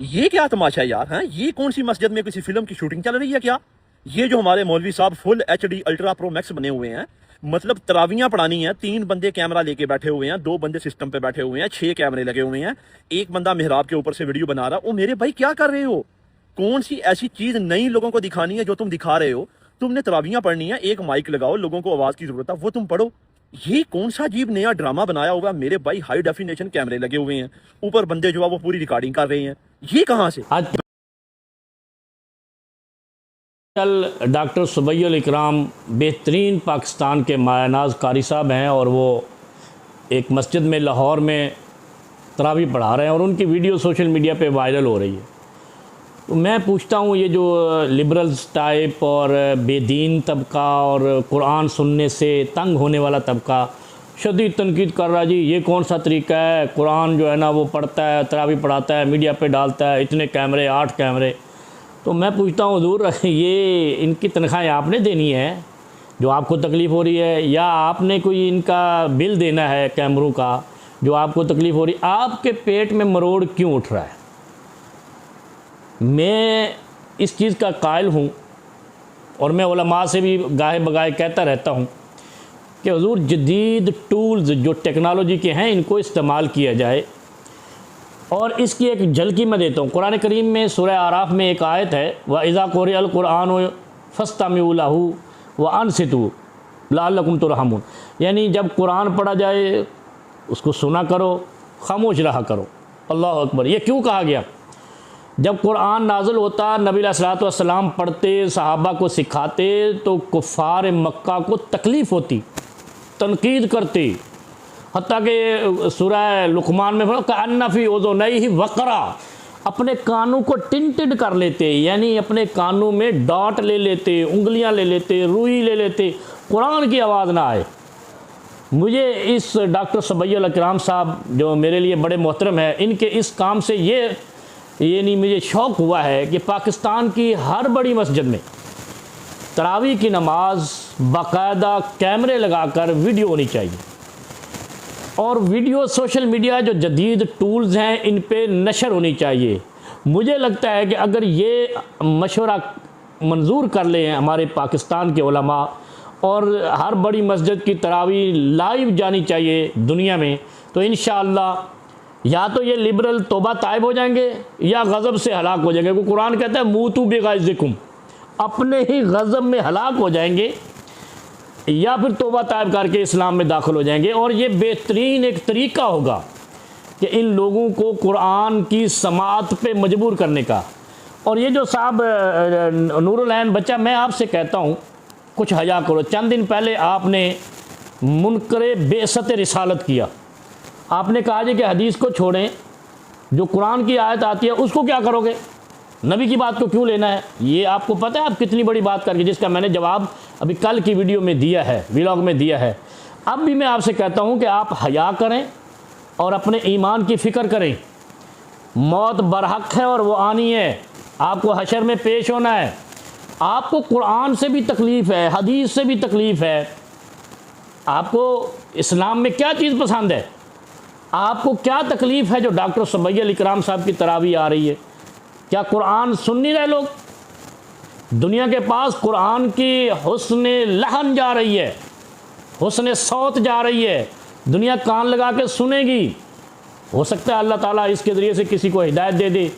ये क्या तमाशा है यार? हैं, ये कौन सी मस्जिद में किसी फिल्म की शूटिंग चल रही है क्या? ये जो हमारे मौलवी साहब full HD ultra pro max बने हुए हैं, मतलब तरावियां पढ़ानी है, 3 बंदे कैमरा लेके बैठे हुए हैं, 2 बंदे सिस्टम पे बैठे हुए हैं, 6 कैमरे लगे हुए हैं, एक बंदा मेहराब के ऊपर से वीडियो बना रहा। ओ मेरे भाई क्या कर रहे हो? कौन सी ऐसी चीज नई लोगों को दिखानी है जो तुम दिखा रहे हो? तुमने तरावियां पढ़नी है, एक माइक लगाओ, लोगों को आवाज की जरूरत है, वो तुम पढ़ो। ये कौन सा अजीब नया ड्रामा बनाया हुआ है मेरे भाई? हाई डेफिनेशन कैमरे लगे हुए हैं, ऊपर बंदे जो है वो पूरी रिकॉर्डिंग कर रहे हैं। ये कहां से? आजकल डॉक्टर सुबैयुल इकराम बेहतरीन पाकिस्तान के मायानाज कारी साहब हैं और वो एक मस्जिद में लाहौर में तरावी पढ़ा रहे हैं और उनकी वीडियो सोशल मीडिया पे वायरल हो रही है। तो मैं पूछता हूँ, ये जो लिबरल्स टाइप और बेदीन तबका और कुरान सुनने से तंग होने वाला तबका शदीद तनकीद कर रहा है, जी ये कौन सा तरीका है? कुरान जो है ना वो पढ़ता है, तरावी पढ़ाता है, मीडिया पे डालता है, इतने कैमरे, 8 कैमरे। तो मैं पूछता हूँ हुज़ूर, ये इनकी तनख्वाहें आपने देनी है जो आपको तकलीफ़ हो रही है, या आपने कोई इनका बिल देना है कैमरों का जो आपको तकलीफ़ हो रही है? आपके पेट में मरोड़ क्यों उठ रहा है? मैं इस चीज़ का कायल हूँ और मैं उलमा से भी गाहे बगाए कहता रहता हूँ कि हुज़ूर जदीद टूल्स जो टेक्नोलॉजी के हैं इनको इस्तेमाल किया जाए। और इसकी एक झलकी मैं देता हूँ। कुरान करीम में सूरह आराफ में एक आयत है, व इज़ा क़ुरिअल क़ुरआन फस्तमिऊ लहू व अंसितू लअल्लकुम तुरहमून, यानी जब कुरान पढ़ा जाए उसको सुना करो, खामोश रहा करो। अल्लाह अकबर। ये क्यों कहा गया? जब कुरान नाज़िल होता, नबी अलैहिस्सलातु वस्सलाम पढ़ते, सहाबा को सिखाते, तो कुफ़ार मक्का को तकलीफ़ होती, तनकीद करती। हत्ता कि सूरह लुक़मान में पढ़ो कअन्ना फ़ी उज़ुनैहि वक़रा, अपने कानों को टिंटेड कर लेते, यानी अपने कानों में डॉट ले लेते, उंगलियां ले लेते, रुई ले लेते, कुरान की आवाज़ ना आए। मुझे इस डॉक्टर सुबैयुल इकराम साहब जो मेरे लिए बड़े मोहतरम है, इनके इस काम से ये नहीं मुझे शौक़ हुआ है कि पाकिस्तान की हर बड़ी मस्जिद में तरावी की नमाज बाकायदा कैमरे लगाकर वीडियो होनी चाहिए और वीडियो सोशल मीडिया जो जदीद टूल्स हैं इन पे नशर होनी चाहिए। मुझे लगता है कि अगर ये मशवरा मंजूर कर लें हमारे पाकिस्तान के उलमा और हर बड़ी मस्जिद की तरावी लाइव जानी चाहिए दुनिया में, तो इंशाअल्लाह या तो ये लिबरल तौबा ताइब हो जाएंगे या गज़ब से हलाक हो जाएंगे। क्योंकि कुरान कहता है मूतू बिग़ैज़िकुम, अपने ही गज़ब में हलाक हो जाएंगे या फिर तौबा ताइब करके इस्लाम में दाखिल हो जाएंगे। और ये बेहतरीन एक तरीका होगा कि इन लोगों को कुरान की समाअत पे मजबूर करने का। और ये जो साहब नूरुल ऐन बच्चा, मैं आपसे कहता हूँ कुछ हया करो। चंद दिन पहले आपने मुनकरे बेअसत रिसालत किया। आपने कहा जी कि हदीस को छोड़ें, जो कुरान की आयत आती है उसको क्या करोगे, नबी की बात को क्यों लेना है? ये आपको पता है आप कितनी बड़ी बात करके, जिसका मैंने जवाब अभी कल की वीडियो में दिया है, व्लॉग में दिया है। अब भी मैं आपसे कहता हूँ कि आप हया करें और अपने ईमान की फ़िक्र करें। मौत बरहक है और वो आनी है, आपको हशर में पेश होना है। आपको कुरान से भी तकलीफ़ है, हदीस से भी तकलीफ़ है। आपको इस्लाम में क्या चीज़ पसंद है? आपको क्या तकलीफ़ है जो डॉक्टर सुबैयुल इकराम साहब की तरावी आ रही है? क्या कुरान सुन नहीं रहे लोग? दुनिया के पास कुरान की हुस्न लहन जा रही है, हुस्न सौत जा रही है, दुनिया कान लगा के सुनेगी। हो सकता है अल्लाह ताला इसके ज़रिए से किसी को हिदायत दे दे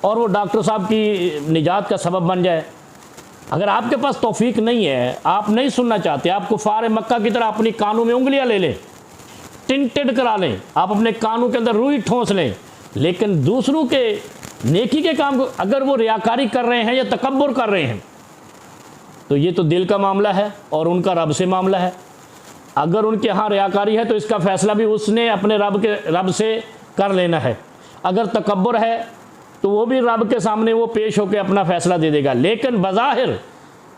और वो डॉक्टर साहब की निजात का सबब बन जाए। अगर आपके पास तौफीक नहीं है, आप नहीं सुनना चाहते, आप कुफ़ार मक्का की तरह अपनी कानों में उंगलियां ले लें, टिंटेड करा लें, आप अपने कानों के अंदर रुई ठोंस लें, लेकिन दूसरों के नेकी के काम को अगर वो रियाकारी कर रहे हैं या तकब्बुर कर रहे हैं, तो ये तो दिल का मामला है और उनका रब से मामला है। अगर उनके यहाँ रियाकारी है तो इसका फ़ैसला भी उसने अपने रब से कर लेना है। अगर तकब्बुर है तो वो भी रब के सामने वो पेश होकर अपना फ़ैसला दे देगा। लेकिन बज़ाहिर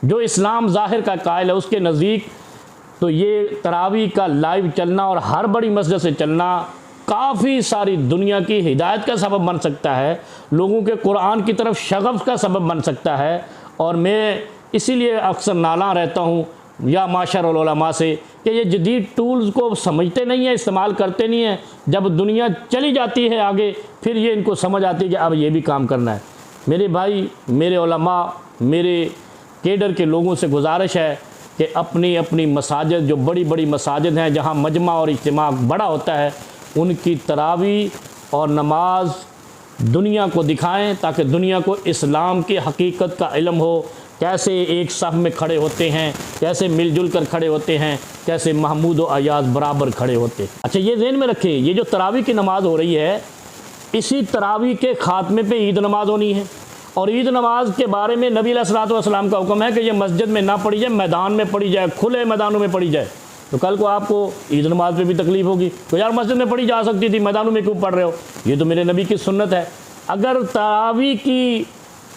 जो इस्लाम ज़ाहिर का कायल है उसके नज़दीक तो ये तरावी का लाइव चलना और हर बड़ी मस्जिद से चलना काफ़ी सारी दुनिया की हिदायत का सबब बन सकता है, लोगों के कुरान की तरफ शगफ़ का सबब बन सकता है। और मैं इसीलिए अक्सर नाला रहता हूँ या माशरुल उलमा से कि ये जदीद टूल्स को समझते नहीं हैं, इस्तेमाल करते नहीं हैं। जब दुनिया चली जाती है आगे, फिर ये इनको समझ आती है कि अब ये भी काम करना है। मेरे भाई, मेरे उलमा, मेरे केडर के लोगों से गुजारिश है कि अपनी अपनी मसाजिद, जो बड़ी बड़ी मसाजिद हैं जहाँ मजमा और इज्तिमा बड़ा होता है, उनकी तरावी और नमाज दुनिया को दिखाएं, ताकि दुनिया को इस्लाम की हकीकत का इल्म हो। कैसे एक सफ़ में खड़े होते हैं, कैसे मिलजुल कर खड़े होते हैं, कैसे महमूद व अयाज बराबर खड़े होते हैं। अच्छा, ये ज़हन में रखें, ये जो तरावी की नमाज़ हो रही है, इसी तरावी के ख़ात्मे पे ईद नमाज़ होनी है। और ईद नमाज के बारे में नबी अलैहिस्सलातु वस्सलाम का हुक्म है कि ये मस्जिद में ना पढ़ी जाए, मैदान में पढ़ी जाए, खुले मैदानों में पढ़ी जाए। तो कल को आपको ईद नमाज पे भी तकलीफ़ होगी, तो यार मस्जिद में पढ़ी जा सकती थी, मैदानों में क्यों पढ़ रहे हो? ये तो मेरे नबी की सुन्नत है। अगर तरावी की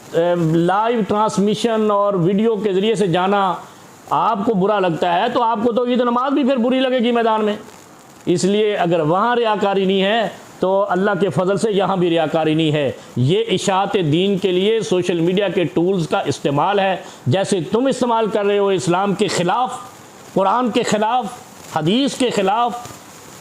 लाइव ट्रांसमिशन और वीडियो के ज़रिए से जाना आपको बुरा लगता है, तो आपको तो ईद नमाज भी फिर बुरी लगेगी मैदान में। इसलिए अगर वहाँ रियाकारी नहीं है, तो अल्लाह के फ़ज़ल से यहाँ भी रियाकारी नहीं है। ये इशाअत दीन के लिए सोशल मीडिया के टूल्स का इस्तेमाल है। जैसे तुम इस्तेमाल कर रहे हो इस्लाम के ख़िलाफ़, कुरान के ख़िलाफ़, हदीस के ख़िलाफ़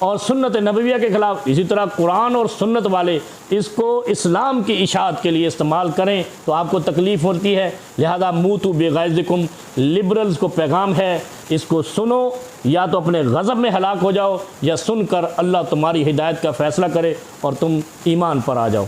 और सुन्नत नबविया के ख़िलाफ़, इसी तरह कुरान और सुन्नत वाले इसको इस्लाम की इशाअत के लिए इस्तेमाल करें तो आपको तकलीफ़ होती है। लिहाजा मूतू बेग़ैज़िकुम, लिबरल्स को पैगाम है, इसको सुनो, या तो अपने गज़ब में हलाक हो जाओ, या सुनकर अल्लाह तुम्हारी हिदायत का फ़ैसला करे और तुम ईमान पर आ जाओ।